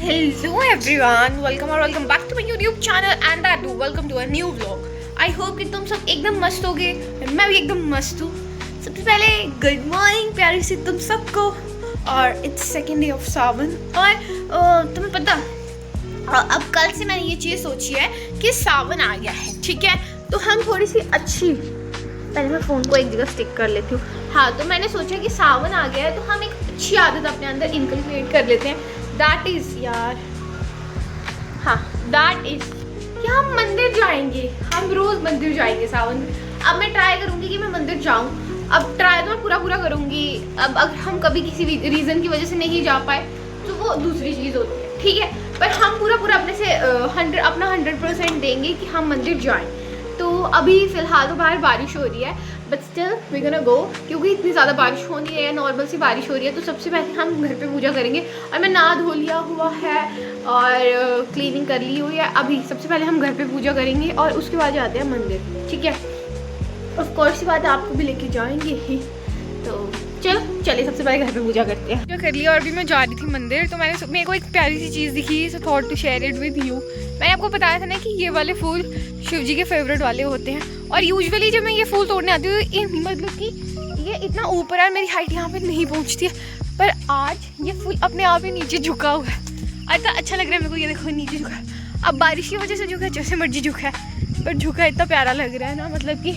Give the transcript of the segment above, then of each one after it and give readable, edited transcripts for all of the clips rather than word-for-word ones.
Hello everyone, welcome back to my YouTube channel and that too welcome to a new vlog. I hope कि तुम सब एकदम मस्त होगे, मैं भी एकदम मस्त हूँ। सबसे पहले गुड मॉर्निंग प्यारी सी तुम सबको। और इट्स सेकेंड डे ऑफ सावन। और तुम्हें पता अब कल से मैंने ये चीज़ सोची है कि सावन आ गया है, ठीक है, तो हम थोड़ी सी अच्छी, पहले मैं फ़ोन को एक जगह स्टिक कर लेती हूँ। हाँ, तो मैंने सोचा कि सावन आ गया है तो हम एक अच्छी आदत अपने अंदर इनकलकेट कर लेते हैं। दैट इज़ कि हम मंदिर जाएंगे, हम रोज़ मंदिर जाएंगे सावन में। अब मैं ट्राई करूँगी कि मैं मंदिर जाऊँ। अब ट्राई तो मैं पूरा करूँगी। अब अगर हम कभी किसी रीज़न की वजह से नहीं जा पाए तो वो दूसरी चीज़ होती है, ठीक है, पर हम पूरा अपने से अपना 100% देंगे कि हम मंदिर जाएं। तो अभी फ़िलहाल तो बाहर बारिश हो रही है, but still we gonna go, क्योंकि इतनी ज़्यादा बारिश हो नहीं है, नॉर्मल सी बारिश हो रही है। तो सबसे पहले हम घर पे पूजा करेंगे। और मैं नहा धो लिया हुआ है और क्लीनिंग कर ली हुई है। अभी सबसे पहले हम घर पे पूजा करेंगे और उसके बाद जाते हैं मंदिर, ठीक है। ऑफ कोर्स ये बात आपको भी लेके जाएंगे ही। तो चलिए सबसे पहले घर पे पूजा करते हैं। पूजा कर लिया और अभी मैं जा रही थी मंदिर, तो मेरे को एक प्यारी सी चीज़ दिखी, so thought to share it with you. मैंने आपको बताया था ना कि ये वाले फूल शिव जी के फेवरेट वाले होते हैं। और यूजुअली जब मैं ये फूल तोड़ने आती हूँ, मतलब कि ये इतना ऊपर है, मेरी हाइट यहाँ पे नहीं पहुँचती है, पर आज ये फूल अपने आप ही नीचे झुका हुआ है। अच्छा लग रहा है मेरे को, ये देखो नीचे झुका है। अब बारिश की वजह से झुका है, जैसे मर्जी झुका है, पर झुका इतना प्यारा लग रहा है ना, मतलब कि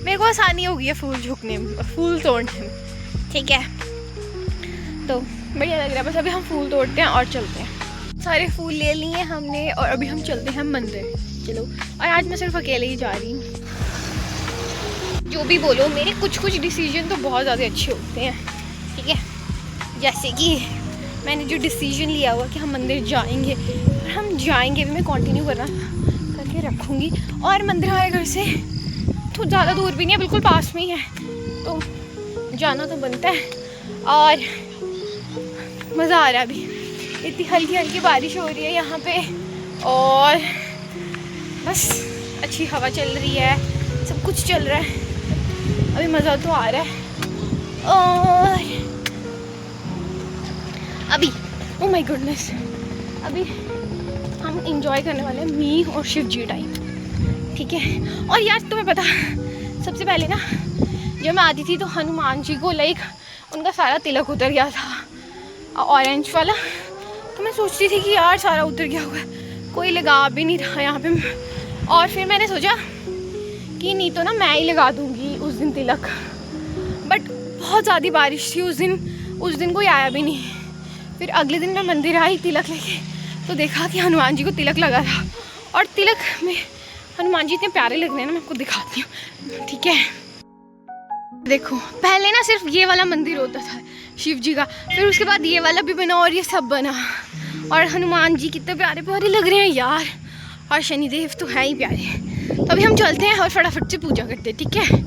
मेरे को आसानी हो गई है फूल झुकने में, फूल तोड़ने में, ठीक है। तो बढ़िया लग रहा है। बस अभी हम फूल तोड़ते हैं और चलते हैं। सारे फूल ले लिए हमने और अभी हम चलते हैं मंदिर। चलो, और आज मैं सिर्फ अकेले ही जा रही हूँ। जो भी बोलो, मेरे कुछ डिसीजन तो बहुत ज़्यादा अच्छे होते हैं, ठीक है। जैसे कि मैंने जो डिसीजन लिया हुआ कि हम मंदिर जाएंगे, और हम जाएंगे भी, मैं कंटिन्यू करके रखूँगी। और मंदिर हमारे घर से तो ज़्यादा दूर भी नहीं है, बिल्कुल पास में ही है, तो जाना तो बनता है। और मज़ा आ रहा है। अभी इतनी हल्की बारिश हो रही है यहाँ पे, और बस अच्छी हवा चल रही है, सब कुछ चल रहा है, अभी मज़ा तो आ रहा है। और अभी ओह माय गुडनेस, अभी हम इंजॉय करने वाले हैं मी और शिव जी टाइम, ठीक है। और यार तुम्हें पता, सबसे पहले ना जब मैं आती थी तो हनुमान जी को उनका सारा तिलक उतर गया था, ऑरेंज वाला। तो मैं सोचती थी कि यार सारा उतर गया हुआ है, कोई लगा भी नहीं रहा यहाँ पे। और फिर मैंने सोचा कि नहीं तो ना मैं ही लगा दूँगी उस दिन तिलक, बट बहुत ज़्यादा बारिश थी उस दिन कोई आया भी नहीं। फिर अगले दिन मैं मंदिर आई तिलक लेके, तो देखा कि हनुमान जी को तिलक लगा था। और तिलक में हनुमान जी इतने प्यारे लग रहे हैं ना, मैं आपको दिखाती हूँ, ठीक है। देखो, पहले ना सिर्फ ये वाला मंदिर होता था शिव जी का, फिर उसके बाद ये वाला भी बना और ये सब बना। और हनुमान जी कितने प्यारे लग रहे हैं यार, और शनिदेव तो है ही प्यारे। तो अभी हम चलते हैं और फटाफट से पूजा करते हैं, ठीक है।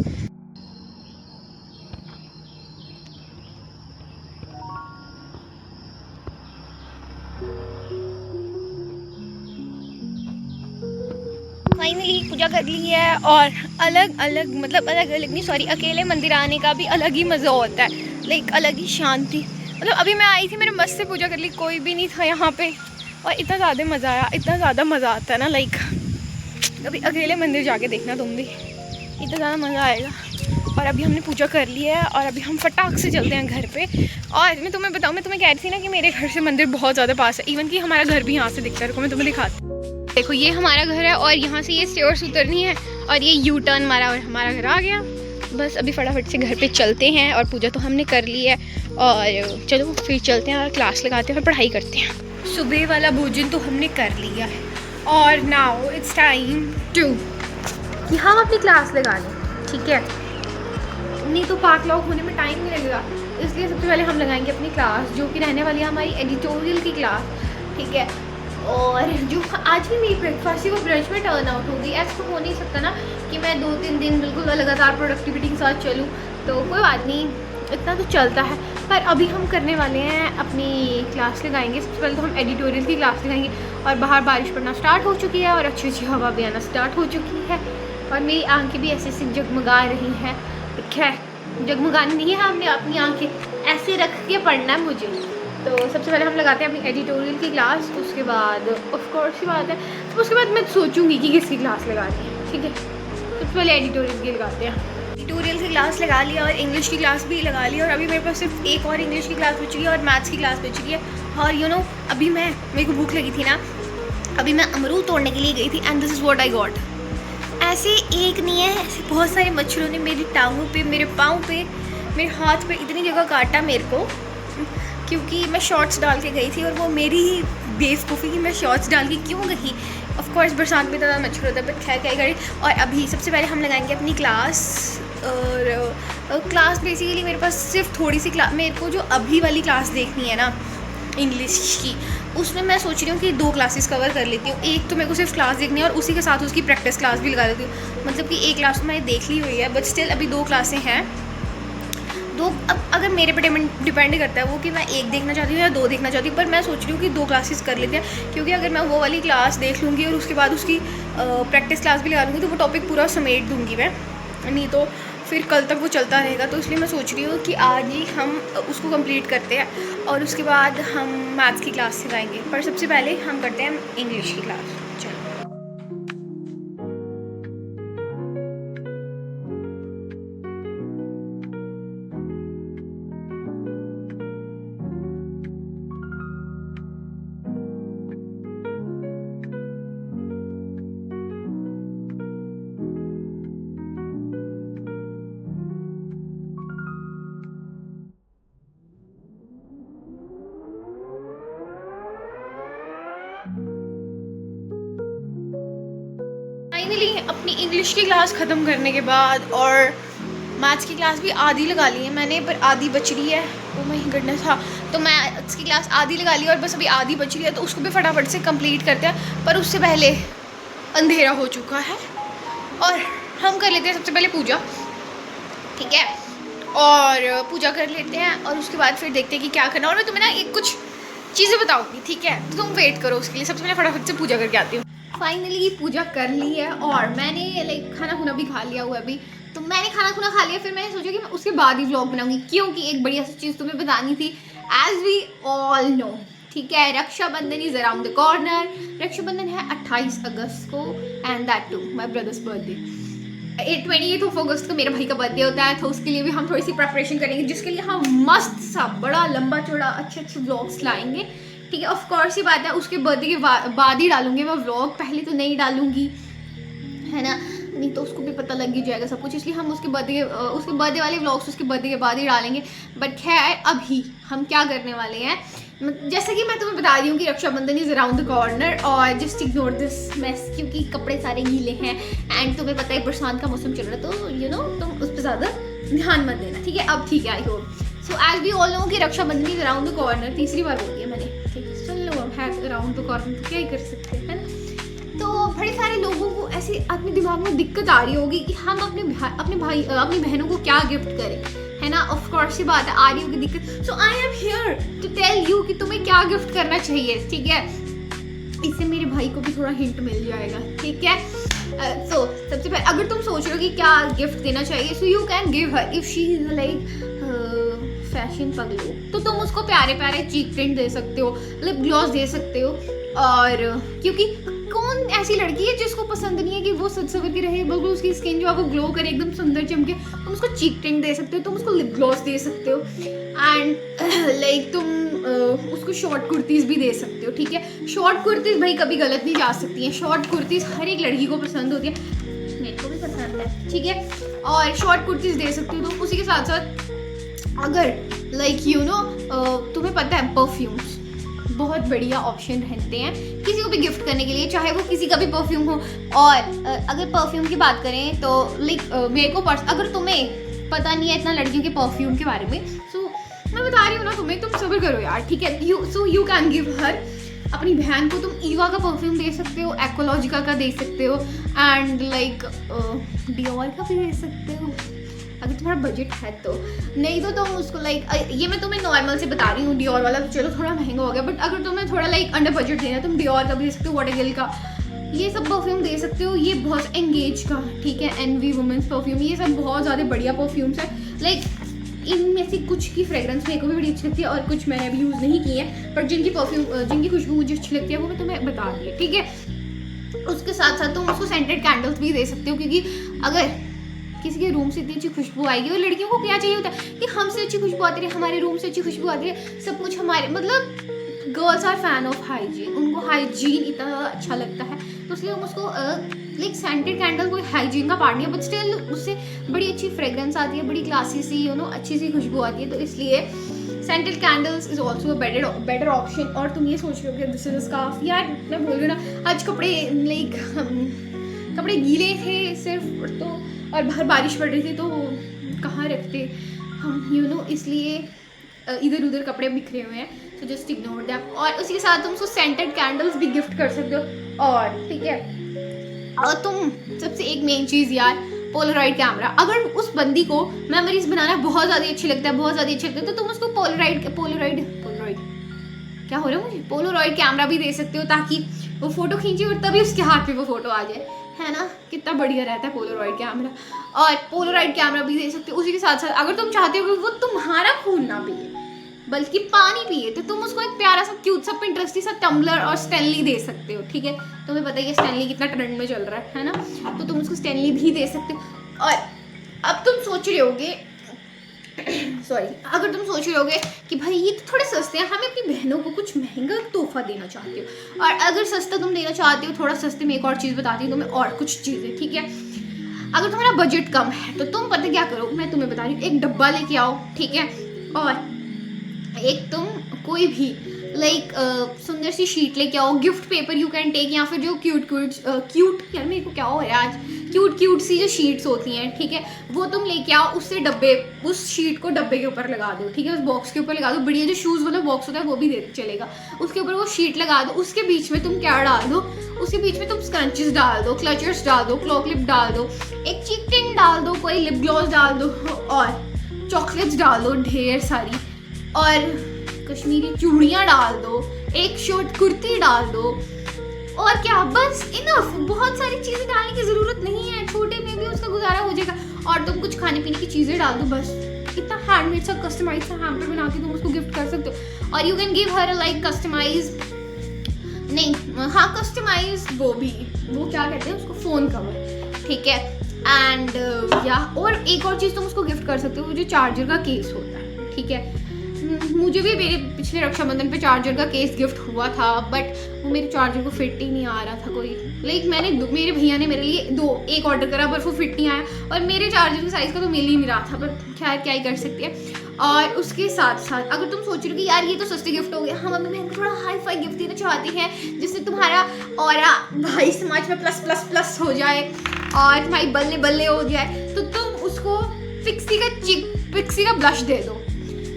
फाइनली पूजा कर ली है। और अलग अलग नहीं, सॉरी, अकेले मंदिर आने का भी अलग ही मज़ा होता है, अलग ही शांति। मतलब अभी मैं आई थी, मैंने मस्त से पूजा कर ली, कोई भी नहीं था यहाँ पे, और इतना ज़्यादा मज़ा आया, इतना ज़्यादा मज़ा आता है ना, कभी अकेले मंदिर जाके देखना तुम भी, इतना ज़्यादा मज़ा आएगा। और अभी हमने पूजा कर ली है और अभी हम फटाक से चलते हैं घर पे। और मैं तुम्हें बताऊँ, मैं तुम्हें कह रही थी ना कि मेरे घर से मंदिर बहुत ज़्यादा पास है, इवन कि हमारा घर भी यहाँ से दिखता है। रुको मैं तुम्हें दिखाती हूँ। देखो, ये हमारा घर है और यहाँ से ये स्टेयर्स उतरनी है और ये यू टर्न मारा और हमारा घर आ गया। बस अभी फटाफट से घर पे चलते हैं। और पूजा तो हमने कर ली है, और चलो फिर चलते हैं और क्लास लगाते हैं और पढ़ाई करते हैं। सुबह वाला भोजन तो हमने कर लिया है और नाउ इट्स टाइम टू कि हम अपनी क्लास लगा लें, ठीक है। नहीं तो पार्क लॉक होने में टाइम नहीं लगेगा, इसलिए सबसे पहले हम लगाएंगे अपनी क्लास, जो कि रहने वाली है हमारी एडिटोरियल की क्लास, ठीक है। और जो आज भी मेरी ब्रेकफास्ट ही वो ब्रंच में टर्न आउट होगी। ऐसा तो हो नहीं सकता ना कि मैं 2-3 दिन बिल्कुल लगातार प्रोडक्टिविटी के साथ चलूँ, तो कोई बात नहीं, इतना तो चलता है। पर अभी हम करने वाले हैं, अपनी क्लास लगाएंगे। सबसे पहले तो हम एडिटोरियल की क्लास लगाएंगे। और बाहर बारिश पड़ना स्टार्ट हो चुकी है और अच्छी हवा भी आना स्टार्ट हो चुकी है, और मेरी आँखें भी ऐसे जगमगा रही हैं। खैर, जगमगानी नहीं है, हमने अपनी आँखें ऐसे रख के पढ़ना है मुझे, तो सबसे पहले हम लगाते हैं अपनी एडिटोरियल की क्लास, उसके बाद ऑफ कोर्स की बात है तो उसके बाद मैं सोचूंगी कि किसकी क्लास लगानी है, ठीक है। सबसे पहले एडिटोरियल की लगाते हैं। एडिटोरियल की क्लास लगा लिया और इंग्लिश की क्लास भी लगा ली, और अभी मेरे पास सिर्फ एक और इंग्लिश की क्लास बची है और मैथ्स की क्लास बची है। और यू नो अभी मेरे को भूख लगी थी ना, अभी मैं अमरूद तोड़ने के लिए गई थी and this is what I got. ऐसे एक नहीं है, ऐसे बहुत सारे मच्छरों ने मेरी टांगों पे, मेरे पाँव पे, मेरे हाथ पे इतनी जगह काटा मेरे को, क्योंकि मैं शॉर्ट्स डाल के गई थी और वो मेरी ही बेवकूफ़ी कि मैं शॉर्ट्स डाल के क्यों गई। ऑफ कोर्स बरसात में ज़्यादा मच्छर होता है, बट खैर क्या करें। और अभी सबसे पहले हम लगाएंगे अपनी क्लास, और क्लास बेसिकली मेरे पास सिर्फ थोड़ी सी क्लास, मेरे को जो अभी वाली क्लास देखनी है ना इंग्लिश की, उसमें मैं सोच रही हूँ कि 2 क्लासेस कवर कर लेती हूँ। एक तो मेरे को सिर्फ क्लास देखनी है और उसी के साथ उसकी प्रैक्टिस क्लास भी लगा देती हूँ। मतलब कि एक क्लास तो मैंने देख ली हुई है, बट स्टिल अभी 2 क्लासें हैं। 2 अब अगर मेरे पे डिपेंड करता है वो कि मैं 1 देखना चाहती हूँ या 2 देखना चाहती हूँ, पर मैं सोच रही हूँ कि 2 क्लासेस कर लेते हैं, क्योंकि अगर मैं वो वाली क्लास देख लूँगी और उसके बाद उसकी प्रैक्टिस क्लास भी लगा लूँगी तो वो टॉपिक पूरा समेट दूँगी मैं, नहीं तो फिर कल तक वो चलता रहेगा। तो इसलिए मैं सोच रही हूँ कि आज ही हम उसको कंप्लीट करते हैं और उसके बाद हम मैथ्स की क्लास सिखाएंगे, पर सबसे पहले हम करते हैं इंग्लिश की क्लास। चलो फाइनली अपनी इंग्लिश की क्लास ख़त्म करने के बाद और मैथ्स की क्लास भी आधी लगा ली है मैंने, पर आधी बच रही है। वो मैं ही करना था, तो मैथ्स की क्लास आधी लगा ली और बस अभी आधी बच रही है, तो उसको भी फटाफट से कंप्लीट करते हैं। पर उससे पहले अंधेरा हो चुका है और हम कर लेते हैं सबसे पहले पूजा, ठीक है। और पूजा कर लेते हैं और उसके बाद फिर देखते हैं कि क्या करना। और मैं तुम्हें ना एक कुछ चीज़ें बताऊँगी, ठीक है, तो तुम वेट करो उसके लिए। सबसे पहले फटाफट से पूजा करके आती हूँ। फाइनली पूजा कर ली है और मैंने खाना खुना भी खा लिया हुआ है अभी। तो मैंने खाना खुना खा लिया, फिर मैंने सोचा कि मैं उसके बाद ही व्लॉग बनाऊंगी, क्योंकि एक बढ़िया सी चीज़ तुम्हें बतानी थी। एज वी ऑल नो, ठीक है, Rakshabandhan is around the corner. Rakshabandhan है 28 अगस्त को and that too my brother's birthday. 28 अगस्त को मेरे भाई का बर्थडे होता है, तो उसके लिए भी हम थोड़ी सी प्रेपरेशन करेंगे, जिसके लिए हम मस्त सा बड़ा लंबा चौड़ा अच्छे व्लॉग्स लाएंगे, ठीक है। ऑफ कोर्स ये बात है, उसके बर्थडे के बाद ही डालूंगी मैं व्लॉग, पहले तो नहीं डालूंगी, है ना, नहीं तो उसको भी पता लग ही जाएगा सब कुछ। इसलिए हम उसके बर्थडे वाले व्लॉग्स उसके बर्थडे के बाद ही डालेंगे। बट खैर अभी हम क्या करने वाले हैं, जैसे कि मैं तुम्हें बता रही हूँ कि Rakshabandhan is around the corner, और जस्ट इग्नोर दिस मेस, क्योंकि कपड़े सारे गीले हैं एंड तुम्हें पता है बरसात का मौसम चल रहा है, तो यू नो तुम उस पर ज़्यादा ध्यान मत देना, ठीक है। अब ठीक है, I hope so as we all know कि Rakshabandhan is around the corner, तीसरी बार बोल दिया मैंने, ठीक है। सुन लो, अब है अराउंड द कॉर्नर, तो क्या ही कर सकते हैं, है ना। तो बड़े सारे लोगों को ऐसे अपने दिमाग में दिक्कत आ रही होगी कि हम अपनी बहनों को क्या गिफ्ट करें, है ना। ऑफ कोर्स ये बात है, आ रही होगी दिक्कत। So I am here to tell you कि तुम्हें क्या गिफ्ट करना चाहिए, ठीक है। इससे मेरे भाई को भी थोड़ा हिंट मिल जाएगा, ठीक है। सो सबसे पहले अगर तुम सोच रहे हो कि क्या गिफ्ट देना चाहिए, so you can give her, if she is like fashion पगलू, तो तुम उसको प्यारे प्यारे चीक प्रिंट दे सकते हो, लिप ग्लॉस दे सकते हो। और क्योंकि कौन ऐसी लड़की है जिसको पसंद नहीं है कि वो सज सवर की रहे, बिल्कुल उसकी स्किन जो है वो ग्लो करे, एकदम सुंदर चमके, तुम उसको चीक टिंट दे सकते हो, तुम उसको लिप ग्लॉस दे सकते हो, एंड लाइक तुम उसको शॉर्ट कुर्तीज़ भी दे सकते हो, ठीक है। शॉर्ट कुर्तीज़ भाई कभी गलत नहीं जा सकती हैं, शॉर्ट कुर्तीज़ हर एक लड़की को पसंद होती है, मेरे को भी पसंद है, ठीक है। और शॉर्ट कुर्तीज़ दे सकते हो तुम। उसी के साथ साथ अगर लाइक यू नो तुम्हें पता है परफ्यूम्स बहुत बढ़िया ऑप्शन रहते हैं किसी को भी गिफ्ट करने के लिए, चाहे वो किसी का भी परफ्यूम हो। और अगर परफ्यूम की बात करें तो लाइक मेरे को अगर तुम्हें पता नहीं है इतना लड़कियों के परफ्यूम के बारे में, सो मैं बता रही हूँ ना तुम्हें, तुम सब्र करो यार, ठीक है। यू कैन गिव हर, अपनी बहन को तुम ईवा का परफ्यूम दे सकते हो, एक्वालॉजिका का दे सकते हो, एंड लाइक डियोर का भी दे सकते हो अगर तुम्हारा बजट है तो। नहीं तो तुम उसको लाइक ये मैं तुम्हें नॉर्मल से बता रही हूँ, डियोर वाला तो चलो थोड़ा महंगा हो गया, बट अगर तुम्हें थोड़ा लाइक अंडर बजट देना है तुम डियोर का भी दे सकते हो, वॉटरगेल का, ये सब परफ्यूम दे सकते हो। ये बहुत एंगेज का, ठीक है, एनवी वुमेंस परफ्यूम, ये सब बहुत ज़्यादा बढ़िया परफ्यूम्स है। लाइक इनमें से कुछ की फ्रेग्रेंस मेरे को भी बड़ी अच्छी लगती है और कुछ मैंने अभी यूज़ नहीं की है, पर जिनकी खुशबू मुझे अच्छी लगती है वो मैं तुम्हें बता दी है, ठीक है। उसके साथ साथ तुम उसको सेंटेड कैंडल्स भी दे सकते हो, क्योंकि अगर किसी के रूम से इतनी अच्छी खुशबू आएगी, और लड़कियों को क्या चाहिए होता है कि हमसे अच्छी खुशबू आती है, हमारे रूम से अच्छी खुशबू आती है, सब कुछ हमारे मतलब girls are fan of hygiene, उनको हाइजीन इतना ज़्यादा अच्छा लगता है, तो इसलिए हम उसको लाइक सेंटेड कैंडल कोई हाइजीन का पार्ट नहीं है, बट स्टिल उससे बड़ी अच्छी फ्रेग्रेंस आती है, बड़ी क्लासी सी अच्छी सी खुशबू आती है, तो इसलिए scented candles is also better option. और तुम ये सोच रहे हो कि दिस इज स्कार्फ, यार मैं बोल रही हूँ ना, आज कपड़े लाइक कपड़े गीले थे सिर्फ, तो और बाहर बारिश पड़ रही थी तो कहाँ रखते हम इसलिए इधर उधर कपड़े बिखरे हुए हैं, सो जस्ट इग्नोर दैम। और उसी के साथ तुम उसको सेंटेड कैंडल्स भी गिफ्ट कर सकते हो। और ठीक है, और तुम सबसे एक मेन चीज़ यार, पोलराइड कैमरा। अगर उस बंदी को मेमोरीज बनाना बहुत ज़्यादा अच्छी लगता है, बहुत ज़्यादा अच्छी लगता है, तो तुम उसको पोलराइड क्या हो रहा है मुझे, पोलराइड कैमरा भी दे सकते हो, ताकि वो फोटो खींचे और तभी उसके हाथ में वो फोटो आ जाए, है ना, कितना बढ़िया रहता है पोलराइड कैमरा। और पोलराइड कैमरा भी दे सकते हो। उसी के साथ साथ अगर तुम चाहते हो कि वो तुम्हारा खून ना पिए बल्कि पानी पिए, तो तुम उसको एक प्यारा सा क्यूट सा पिंटरेस्टी सा टम्बलर और स्टैनली दे सकते हो, ठीक है। तुम्हें पता ही है स्टैनली कितना ट्रेंड में चल रहा है ना, तो तुम उसको स्टैनली भी दे सकते हो। और अब तुम सोच रहे होगे अगर तुम सोच रहे होगे कि भाई ये तो थोड़े सस्ते हैं, हमें अपनी बहनों को कुछ महंगा तोहफा देना चाहते हो, और अगर सस्ता तुम देना चाहते हो, थोड़ा सस्ते में एक और चीज़ बताती हूँ तुम्हें, और कुछ चीज़ें, ठीक है। अगर तुम्हारा बजट कम है तो तुम पता क्या करो, मैं तुम्हें बता रही हूँ, एक डब्बा लेके आओ, ठीक है, और एक तुम कोई भी लाइक सुंदर सी शीट लेके आओ, gift paper you can take, या फिर जो क्यूट यार मेरे को क्या हो रहा है आज, क्यूट सी जो शीट्स होती हैं, ठीक है, वो तुम लेके आओ, उससे उस शीट को डब्बे के ऊपर लगा दो, ठीक है, उस बॉक्स के ऊपर लगा दो, बढ़िया जो शूज़ वाला बॉक्स होता है वो भी चलेगा, उसके ऊपर वो शीट लगा दो, उसके बीच में तुम क्या डाल दो, उसके बीच में तुम स्क्रंचेस डाल दो, क्लचर्स डाल दो, क्लॉ क्लिप डाल दो, एक चीक टिन डाल दो, कोई लिप ग्लॉस डाल दो, और चॉकलेट्स डाल दो ढेर सारी, और कश्मीरी चूड़ियाँ डाल दो, एक शॉर्ट कुर्ती डाल दो, और क्या, बस इनफ। बहुत सारी चीज़ें डालने की ज़रूरत नहीं है, छोटे में भी उसका गुजारा हो जाएगा। और तुम कुछ खाने पीने की चीज़ें डाल दो, बस इतना हैंडमेड सा कस्टमाइज सा हैम्पर बना के तुम उसको गिफ्ट कर सकते हो। और you can give her like customize customize वो क्या कहते हैं उसको, फ़ोन कवर, ठीक है। एंड और एक और चीज़ तुम उसको गिफ्ट कर सकते हो, जो चार्जर का केस होता है, ठीक है। मुझे भी मेरे पिछले रक्षाबंधन पे चार्जर का केस गिफ्ट हुआ था, बट वो मेरे चार्जर को फिट ही नहीं आ रहा था कोई, मेरे भैया ने मेरे लिए एक ऑर्डर करा पर वो फिट नहीं आया, और मेरे चार्जर के साइज़ का तो मिल ही नहीं रहा था, पर खैर क्या ही कर सकती है। और उसके साथ साथ अगर तुम सोच रहे हो कि यार ये तो सस्ते गिफ्ट हो गए, हम अपनी बहन को थोड़ा हाई फाई गिफ्ट देना चाहते हैं जिससे तुम्हारा ऑरा भाई समाज में प्लस प्लस प्लस हो जाए और तुम्हारी बल्ले बल्ले हो जाए, तो तुम उसको पिक्सी का ब्लश दे दो,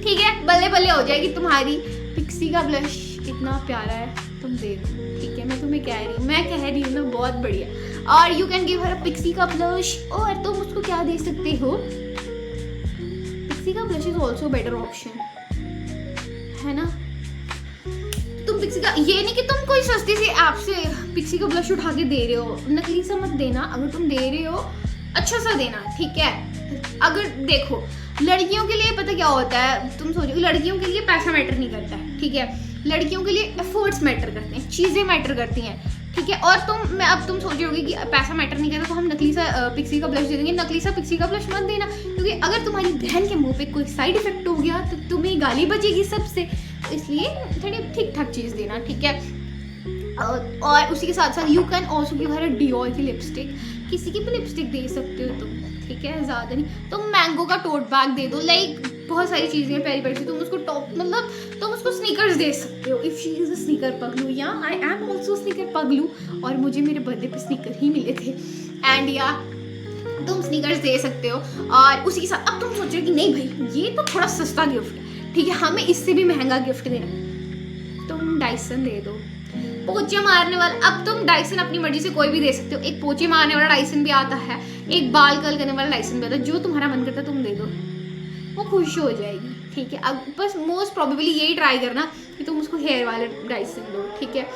ठीक है, बल्ले बल्ले हो जाएगी तुम्हारी। पिक्सी का ब्लश कितना प्यारा है, तुम दे दो, ठीक है, मैं तुम्हें कह रही हूँ ना, बहुत बढ़िया। और you can give her Pixi का ब्लश, और तुम उसको क्या दे सकते हो, पिक्सी का blush is also better option, है ना। तुम पिक्सी का, ये नहीं कि तुम कोई सस्ती सी ऐप से पिक्सी का ब्लश उठा के दे रहे हो, नकली सा मत देना, अगर तुम दे रहे हो अच्छा सा देना, ठीक है। अगर देखो लड़कियों के लिए पता क्या होता है, तुम सोचो लड़कियों के लिए पैसा मैटर नहीं करता है, ठीक है, लड़कियों के लिए एफर्ट्स मैटर करते हैं, चीज़ें मैटर करती हैं, ठीक है। और अब तुम सोच रहे होगे कि पैसा मैटर नहीं करता तो हम नकली सा पिक्सी का ब्लश दे देंगे, नकली सा पिक्सी का ब्लश मत देना, क्योंकि अगर तुम्हारी बहन के मुंह पे कोई साइड इफेक्ट हो गया तो तुम्हें गाली बचेगी सबसे, इसलिए थोड़ी ठीक ठाक चीज़ देना, ठीक है। और उसी के साथ साथ you can also give her Dior की लिपस्टिक, किसी की भी लिपस्टिक दे सकते हो तुम, ठीक है, ज़्यादा नहीं। तुम मैंगो का टोट बैग दे दो, लाइक बहुत सारी चीज़ें हैं पेरी पेरी से, तुम उसको तुम उसको स्नीकर्स दे सकते हो, if she is a sneaker पगलू, या आई एम ऑल्सो स्नीकर पगलू, और मुझे मेरे बर्थडे पे स्नीकर ही मिले थे, एंड या तुम स्नीकर्स दे सकते हो। और उसी के साथ अब तुम सोच रहे हो कि नहीं भाई ये तो थोड़ा सस्ता गिफ्ट है, ठीक है, हमें इससे भी महंगा गिफ्ट देना, तुम डायसन दे दो, पोचे मारने वाला। अब तुम डायसन अपनी मर्जी से कोई भी दे सकते हो, एक पोचे मारने वाला डायसन भी आता है, एक बाल कर्ल करने वाला डायसन भी आता है, जो तुम्हारा मन करता है तुम दे दो, वो खुश हो जाएगी, ठीक है। अब बस मोस्ट प्रोबेबली यही ट्राई करना कि तुम उसको हेयर वाले डायसन दो, ठीक है।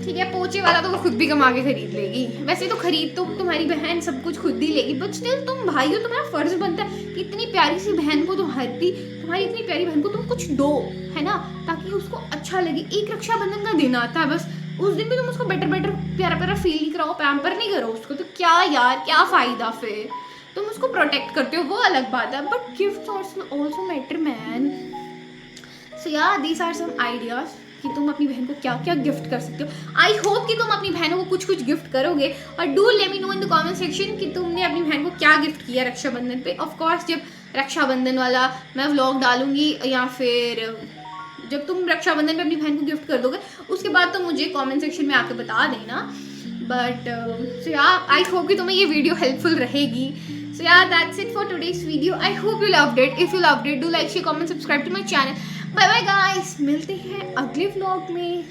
ठीक है, पोचे वाला तो वो खुद भी कमा के खरीद लेगी। वैसे तो खरीद तो तुम्हारी बहन सब कुछ खुद ही लेगी, बट स्टिल तुम भाई हो, तुम्हारा फर्ज बनता है कि इतनी प्यारी सी बहन को तुम्हारी इतनी प्यारी बहन को तुम कुछ दो, है ना, ताकि उसको अच्छा लगे। एक रक्षाबंधन का दिन आता है, बस उस दिन भी तुम उसको बेटर प्यारा प्यारा फील नहीं कराओ, पैम्पर नहीं करो उसको, तो क्या यार, क्या फ़ायदा फिर। तुम उसको प्रोटेक्ट करते हो वो अलग बात है, but gift also matter man. So यार दीज आर सम आइडियाज कि तुम अपनी बहन को क्या क्या गिफ्ट कर सकते हो। आई होप कि तुम अपनी बहनों को कुछ कुछ गिफ्ट करोगे, और do let me know in the comment section कि तुमने अपनी बहन को क्या गिफ्ट किया रक्षाबंधन पे। ऑफ कोर्स जब रक्षाबंधन वाला मैं व्लॉग डालूंगी, या फिर जब तुम रक्षाबंधन पे अपनी बहन को गिफ्ट कर दोगे उसके बाद तो मुझे कमेंट सेक्शन में आके बता देना। बट सो यार आई होप कि तुम्हें ये वीडियो हेल्पफुल रहेगी। सो यार that's it for today's video. I hope you loved it. If you loved it do like share comment subscribe to my channel. Bye bye guys, मिलते हैं अगले vlog में।